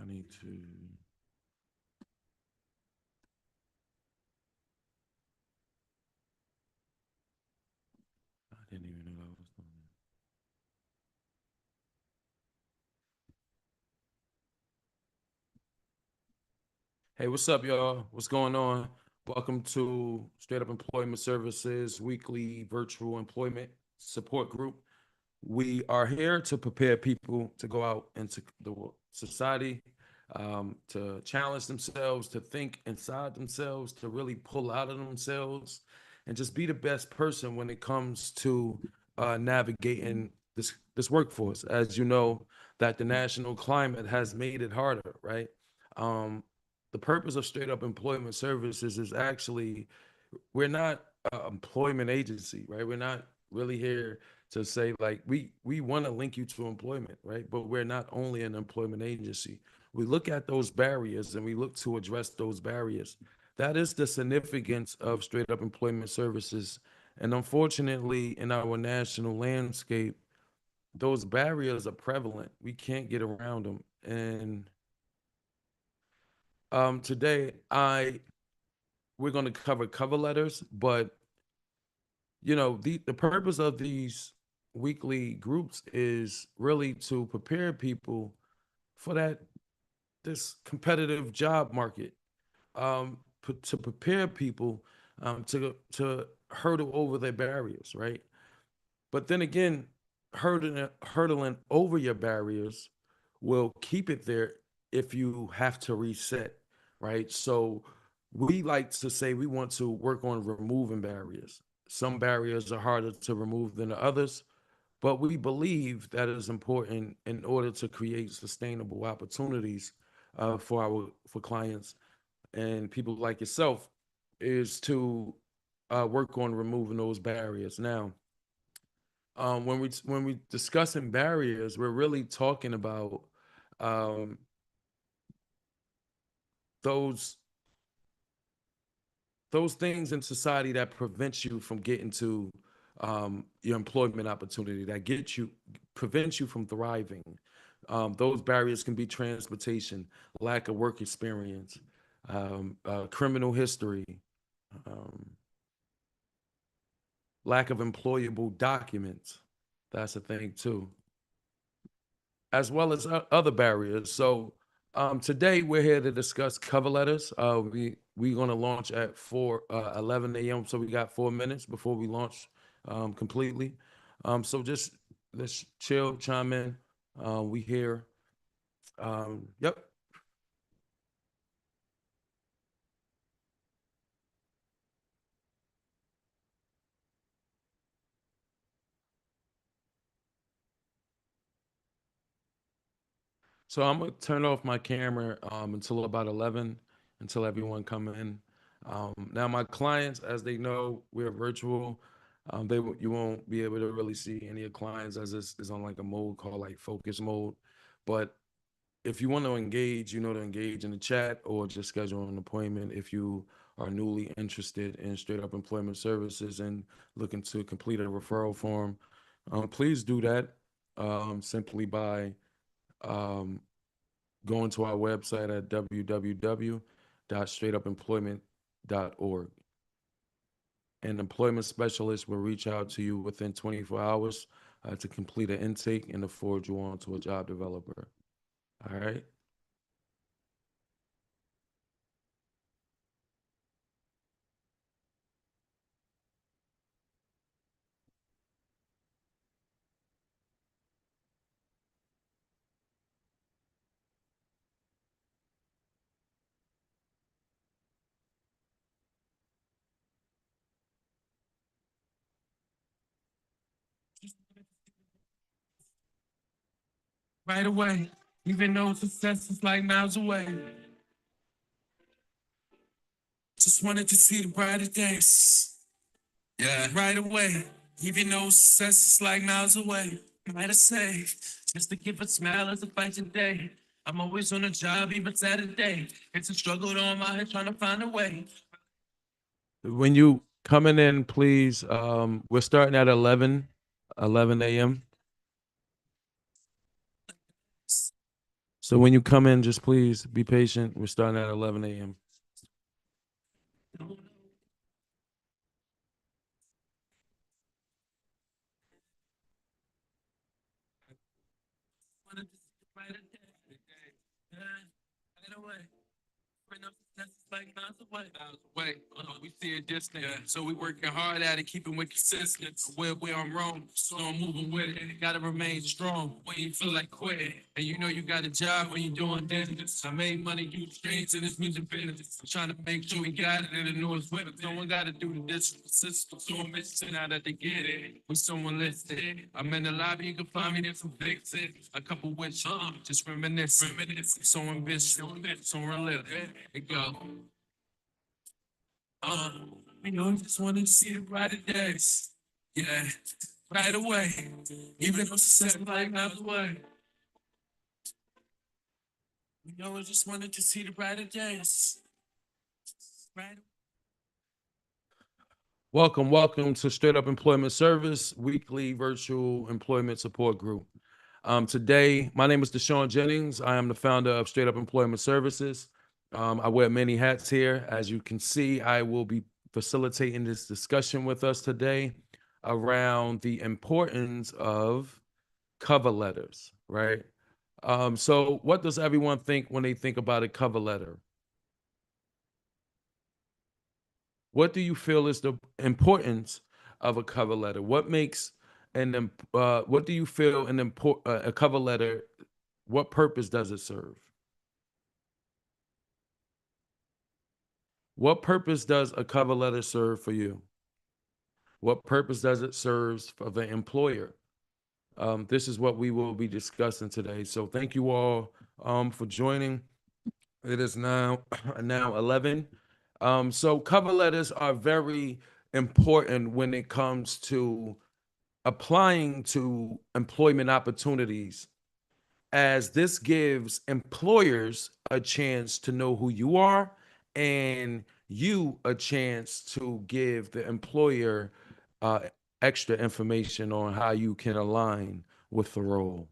I need to. I didn't even know that was doing that. Hey, what's up, y'all? What's going on? Welcome to Straight Up Employment Services weekly virtual employment support group. We are here to prepare people to go out into the society, to challenge themselves, to think inside themselves, to really pull out of themselves, and just be the best person when it comes to navigating this workforce. As you know, that the national climate has made it harder, right? Um, the purpose of Straight Up Employment Services is actually we're not an employment agency, right? We're not really here to say like we want to link you to employment, right? But we're not only an employment agency. We look at those barriers and we look to address those barriers. That is the significance of Straight Up Employment Services. And unfortunately, in our national landscape, those barriers are prevalent. We can't get around them. And today, I we're going to cover letters, but the purpose of these weekly groups is really to prepare people for this competitive job market, to prepare people to hurdle over their barriers, right? But then again, hurdling over your barriers will keep it there if you have to reset, right? So we like to say we want to work on removing barriers. Some barriers are harder to remove than others, but we believe that it is important in order to create sustainable opportunities for clients and people like yourself is to work on removing those barriers. Now, when we discussing barriers, we're really talking about um, those those things in society that prevents you from getting to your employment opportunity, that prevents you from thriving. Those barriers can be transportation, lack of work experience, criminal history, um, lack of employable documents. That's a thing too, as well as other barriers. So today we're here to discuss cover letters. We're going to launch at 11 a.m. So we got 4 minutes before we launch completely. So just let's chill, chime in. We here. Yep. So I'm gonna turn off my camera until about 11, until everyone come in. Now my clients, as they know, we're virtual. You won't be able to really see any of clients as this is on like a mode called like focus mode. But if you want to engage, to engage in the chat or just schedule an appointment if you are newly interested in Straight Up Employment Services and looking to complete a referral form. Please do that simply by um, going to our website at www.straightupemployment.org. An employment specialist will reach out to you within 24 hours to complete an intake and to forward you on to a job developer. All right. Right away, even though success is like miles away. Just wanted to see the brighter days. Yeah. Right away, even though success is like miles away. Might have say, just to give a smile as a fighting day. I'm always on a job, even Saturday. It's a struggle though, I'm out here trying to find a way. When you coming in, please, we're starting at 11 a.m. So when you come in, just please be patient. We're starting at 11 a.m. Miles away. We see it distant. Yeah. So we working hard at it, keeping with consistency. Where I'm wrong, so I'm moving with it. Gotta remain strong when you feel like quitting. And you know you got a job when you're doing business. I made money, you straight in this music business. I'm trying to make sure we got it and the noise with it. Someone gotta do the system. So I'm missing now that they get it. With someone listed. I'm in the lobby, you can find me there some fix it. A couple wish, just reminisce. So ambitious, so realistic. It go. Uh, you know, I just want to see the brighter days. Yeah, right away. Even though it's 7 miles away. You know, I just wanted to see the brighter days. Right. Welcome to Straight Up Employment Service Weekly Virtual Employment Support Group. Today, my name is Deshaun Jennings. I am the founder of Straight Up Employment Services. I wear many hats here. As you can see, I will be facilitating this discussion with us today around the importance of cover letters, right? So what does everyone think when they think about a cover letter? What do you feel is the importance of a cover letter? What makes what do you feel a cover letter, what purpose does it serve? What purpose does a cover letter serve for you? What purpose does it serve for the employer? This is what we will be discussing today. So thank you all for joining. It is now now 11. So cover letters are very important when it comes to applying to employment opportunities, as this gives employers a chance to know who you are and you a chance to give the employer uh, extra information on how you can align with the role.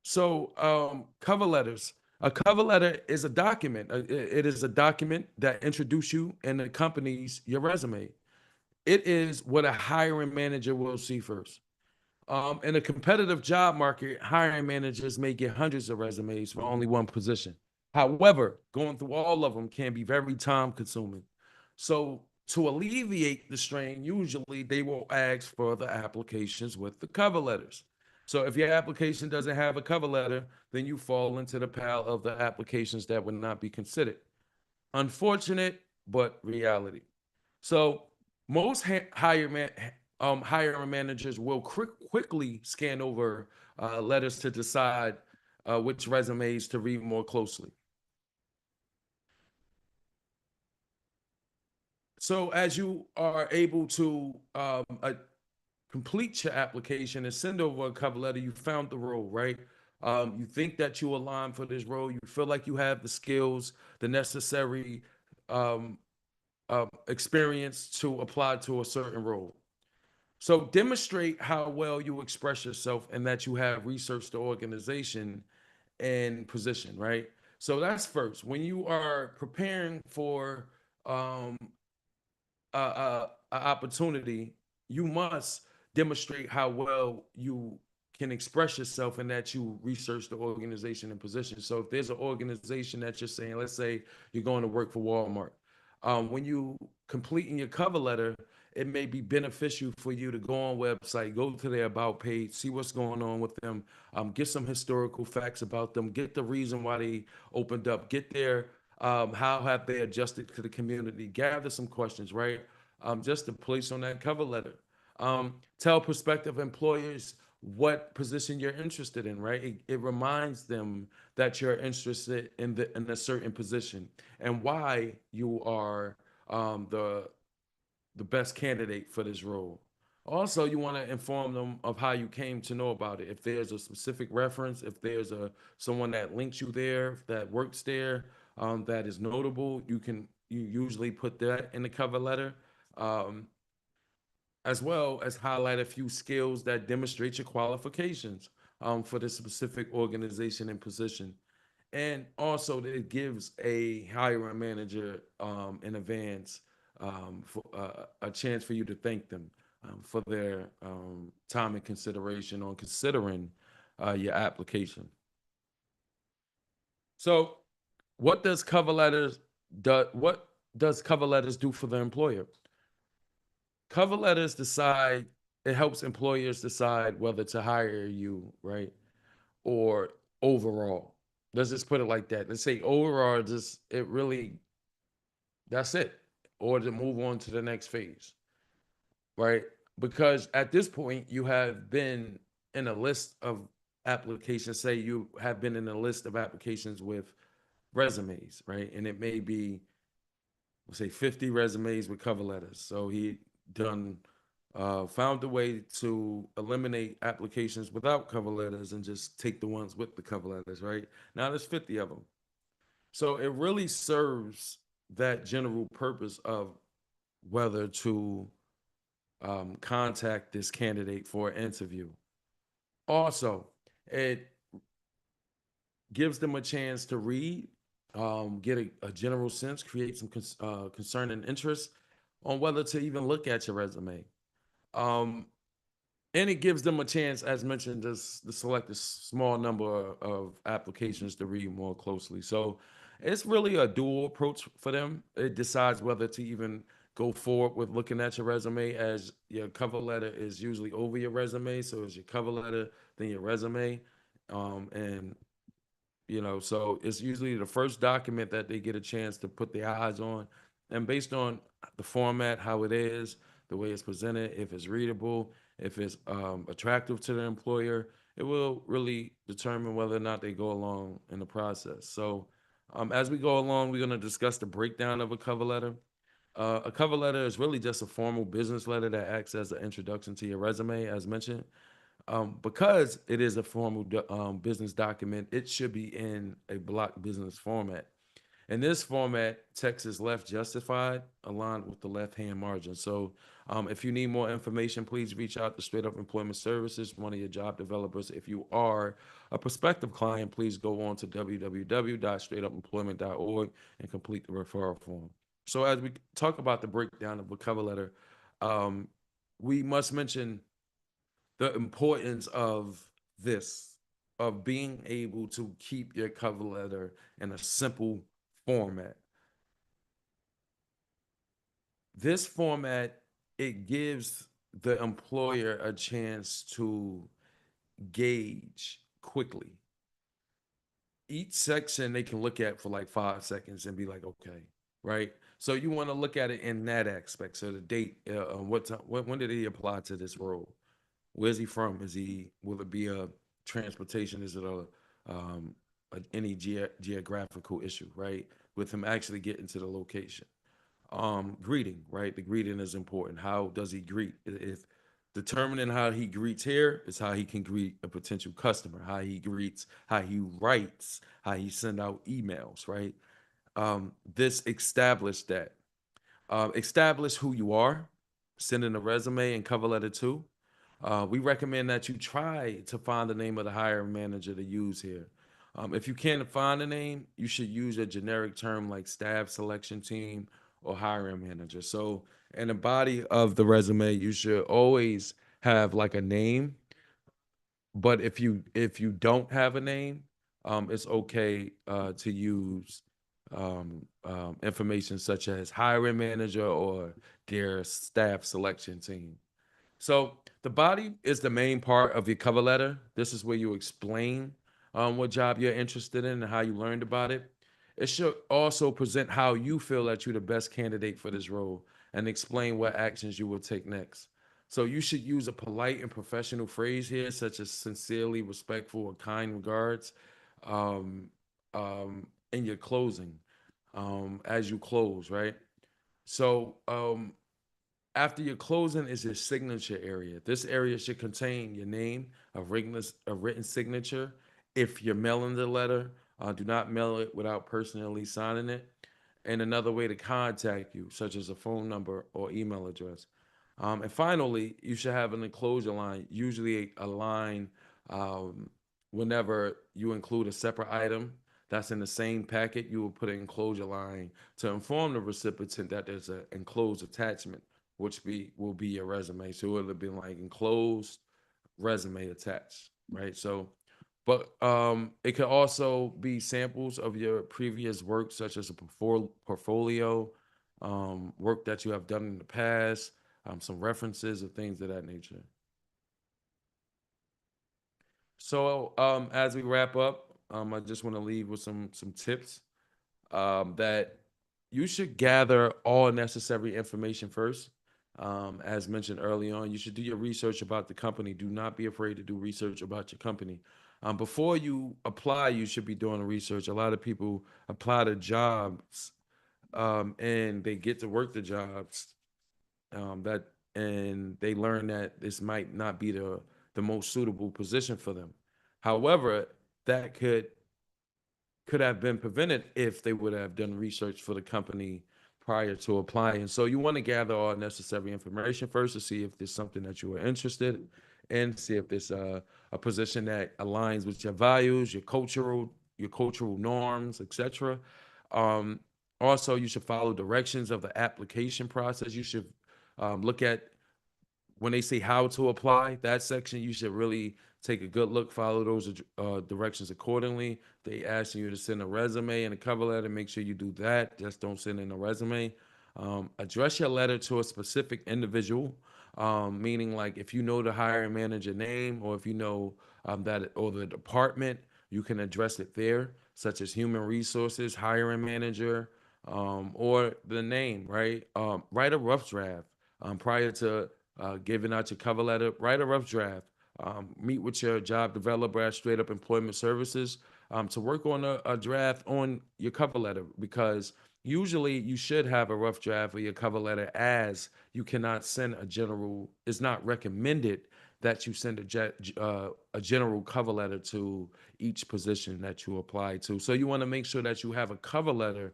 So, cover letters. A cover letter is a document. It is a document that introduces you and accompanies your resume. It is what a hiring manager will see first. In a competitive job market, hiring managers may get hundreds of resumes for only one position. However, going through all of them can be very time consuming. So, to alleviate the strain, usually they will ask for the applications with the cover letters. So, if your application doesn't have a cover letter, then you fall into the pile of the applications that would not be considered. Unfortunate, but reality. So most hiring managers will quickly scan over letters to decide which resumes to read more closely. So as you are able to complete your application and send over a cover letter, you found the role, right? You think that you align for this role. You feel like you have the skills, the necessary um, experience to apply to a certain role. So demonstrate how well you express yourself and that you have researched the organization and position, right? So that's first. When you are preparing for um, a opportunity, you must demonstrate how well you can express yourself and that you research the organization and position. So if there's an organization that you're saying, let's say you're going to work for Walmart, when you completing your cover letter, it may be beneficial for you to go on website, go to their about page, see what's going on with them, get some historical facts about them, get the reason why they opened up, get their how have they adjusted to the community, gather some questions, right? Just to place on that cover letter. Tell prospective employers what position you're interested in, right? It reminds them that you're interested in a certain position and why you are the best candidate for this role. Also, you want to inform them of how you came to know about it. If there's a specific reference, if there's a someone that links you there, that works there, that is notable, you usually put that in the cover letter, um, as well as highlight a few skills that demonstrate your qualifications. for the specific organization and position. And also, that it gives a hiring manager in advance for a chance for you to thank them for their time and consideration on considering your application. So, what does cover letters what does cover letters do for the employer? Cover letters decide it helps employers decide whether to hire you, right? Or overall. Let's just put it like that. Let's say overall, just it really that's it. Or to move on to the next phase, right? Because at this point, you have been in a list of applications. Say you have been in a list of applications with resumes, right? And it may be, we'll say 50 resumes with cover letters. So he done found a way to eliminate applications without cover letters and just take the ones with the cover letters, right? Now there's 50 of them. So it really serves that general purpose of whether to contact this candidate for an interview. Also, it gives them a chance to read, get a general sense, create some concern and interest on whether to even look at your resume. Um, and it gives them a chance, as mentioned, to select a small number of applications to read more closely. So it's really a dual approach for them. It decides whether to even go forward with looking at your resume, as your cover letter is usually over your resume. So it's your cover letter, then your resume. And so it's usually the first document that they get a chance to put their eyes on. And based on the format, how it is, the way it's presented, if it's readable, if it's attractive to the employer, it will really determine whether or not they go along in the process. So as we go along, we're going to discuss the breakdown of a cover letter. A cover letter is really just a formal business letter that acts as an introduction to your resume, as mentioned. Because it is a formal business document, it should be in a block business format. In this format, text is left justified, aligned with the left-hand margin. So if you need more information, please reach out to Straight Up Employment Services, one of your job developers. If you are a prospective client, please go on to www.straightupemployment.org and complete the referral form. So as we talk about the breakdown of a cover letter, um, we must mention the importance of this, of being able to keep your cover letter in a simple format. This format, it gives the employer a chance to gauge quickly. Each section they can look at for like 5 seconds and be like, okay, right? So you want to look at it in that aspect. So the date, when did he apply to this role? Where's he from? Will it be a transportation? Is it any geographical issue, right? With him actually getting to the location. Greeting, right? The greeting is important. How does he greet? If determining how he greets here is how he can greet a potential customer, how he greets, how he writes, how he send out emails, right? This established that. Establish who you are, send in a resume and cover letter too. We recommend that you try to find the name of the hiring manager to use here. If you can't find a name, you should use a generic term like staff selection team or hiring manager. So, in the body of the resume, you should always have like a name. But if you don't have a name, it's okay to use information such as hiring manager or their staff selection team. So the body is the main part of your cover letter. This is where you explain what job you're interested in and how you learned about it. It should also present how you feel that you're the best candidate for this role and explain what actions you will take next. So you should use a polite and professional phrase here, such as sincerely, respectful, or kind regards, um, in your closing, as you close, right? So after your closing is your signature area. This area should contain your name, a written signature. If you're mailing the letter, do not mail it without personally signing it. And another way to contact you, such as a phone number or email address. And finally, you should have an enclosure line, usually a line Um, Whenever you include a separate item that's in the same packet, you will put an enclosure line to inform the recipient that there's an enclosed attachment, which will be your resume. So it'll be like enclosed resume attached, right? So, but it could also be samples of your previous work, such as a portfolio, work that you have done in the past, some references or things of that nature. So, as we wrap up, I just want to leave with some tips that you should gather all necessary information first. As mentioned early on, you should do your research about the company. Do not be afraid to do research about your company. Before you apply, you should be doing research. A lot of people apply to jobs and they get to work the jobs that and they learn that this might not be the most suitable position for them. However, that could have been prevented if they would have done research for the company prior to applying. So you want to gather all necessary information first to see if there's something that you are interested in, see if there's a position that aligns with your values, your cultural norms, etc. Um, Also, you should follow directions of the application process. You should look at when they say how to apply that section, you should really take a good look, follow those directions accordingly. They asking you to send a resume and a cover letter. Make sure you do that. Just don't send in a resume. Address your letter to a specific individual, meaning like if you know the hiring manager name or if you know that or the department, you can address it there, such as human resources, hiring manager, or the name, right? Write a rough draft prior to giving out your cover letter. Write a rough draft. Meet with your job developer at Straight Up Employment Services to work on a draft on your cover letter because usually you should have a rough draft of your cover letter as you cannot send a general, it's not recommended that you send a general cover letter to each position that you apply to. So you want to make sure that you have a cover letter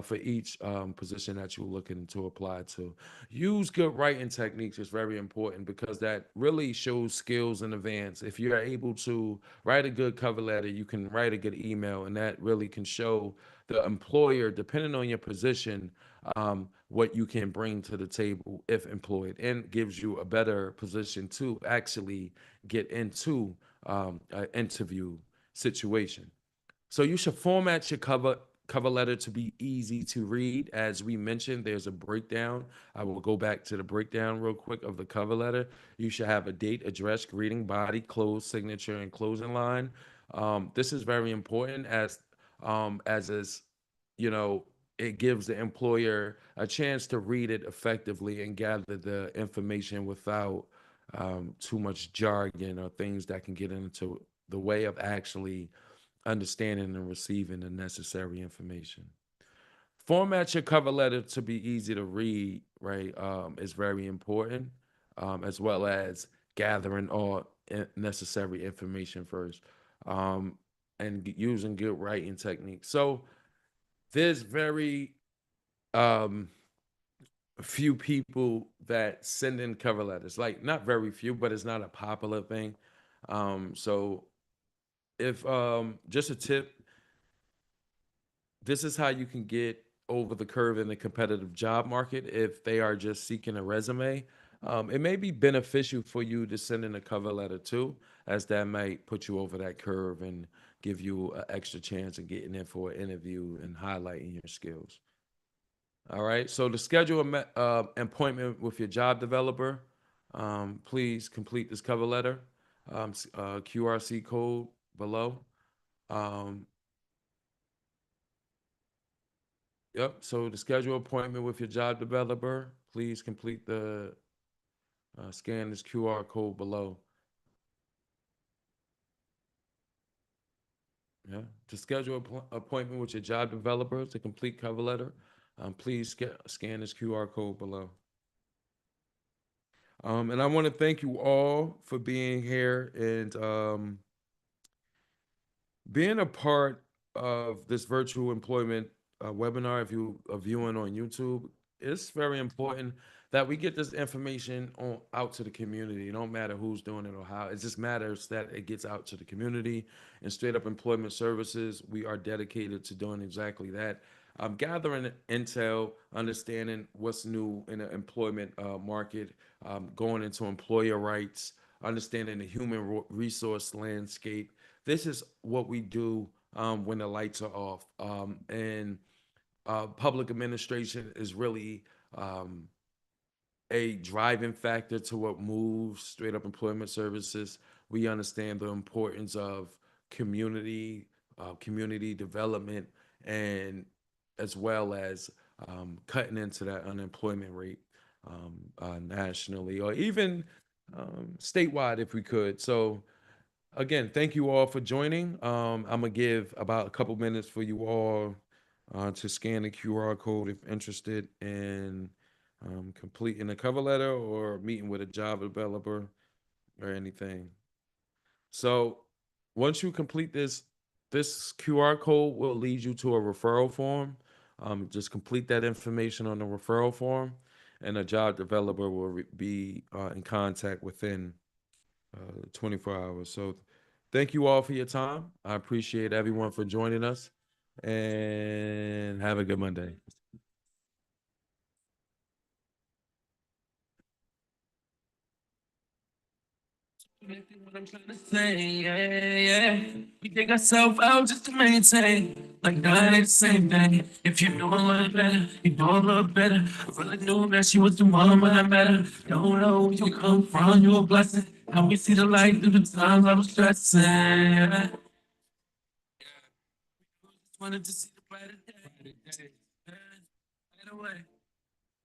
for each position that you're looking to apply to. Use good writing techniques is very important because that really shows skills in advance. If you're able to write a good cover letter, you can write a good email, and that really can show the employer, depending on your position, what you can bring to the table if employed, and gives you a better position to actually get into an interview situation. So you should format your cover letter to be easy to read. As we mentioned, there's a breakdown. I will go back to the breakdown real quick of the cover letter. You should have a date, address, greeting, body, close, signature, and closing line. This is very important as is, you know, it gives the employer a chance to read it effectively and gather the information without too much jargon or things that can get into the way of actually understanding and receiving the necessary information. Format your cover letter to be easy to read, right? Is very important, as well as gathering all necessary information first, and using good writing techniques. So there's very um, few people that send in cover letters. Like not very few, but it's not a popular thing. So if just a tip, this is how you can get over the curve in the competitive job market if they are just seeking a resume. It may be beneficial for you to send in a cover letter too, as that might put you over that curve and give you an extra chance of getting in for an interview and highlighting your skills. All right. So to schedule an appointment with your job developer, please complete this cover letter, QRC code below. Um, Yep. So to schedule appointment with your job developer, please complete the scan this QR code below. Yeah. To schedule appointment with your job developer to complete cover letter, please scan this QR code below. And I want to thank you all for being here and being a part of this virtual employment webinar. If you are viewing on YouTube, it's very important that we get this information on out to the community. It don't matter who's doing it or how. It just matters that it gets out to the community. And Straight Up Employment Services, we are dedicated to doing exactly that. Gathering intel, understanding what's new in the employment market, going into employer rights, understanding the human resource landscape. This is what we do when the lights are off. And Public administration is really a driving factor to what moves Straight Up Employment Services. We understand the importance of community development, and as well as cutting into that unemployment rate nationally or even statewide if we could. So again, thank you all for joining. I'm gonna give about a couple minutes for you all to scan the QR code if interested in completing a cover letter or meeting with a job developer or anything. So once you complete this QR code will lead you to a referral form. Just complete that information on the referral form, and a job developer will be in contact within 24 hours. So thank you all for your time. I appreciate everyone for joining us, and have a good Monday. What I'm trying to say, yeah, yeah. We take ourselves out just to maintain. Like that ain't the same thing. If you know a little better, you know a little better. I really knew that she was the one when I met her. Don't know where you come from, you a blessing. How we see the light through the times I was stressing. Yeah. Just wanted to see the brighter day. Yeah. Right away.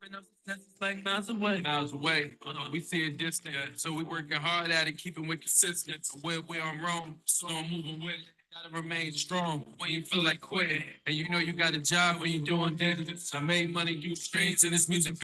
When no success is like miles away. Miles away. We see it distant. So we working hard at it, keeping it consistent. Where I'm wrong, so I'm moving with it. Gotta remain strong when you feel like quitting. And you know you got a job when you're doing this. I made money, do strings, and this music.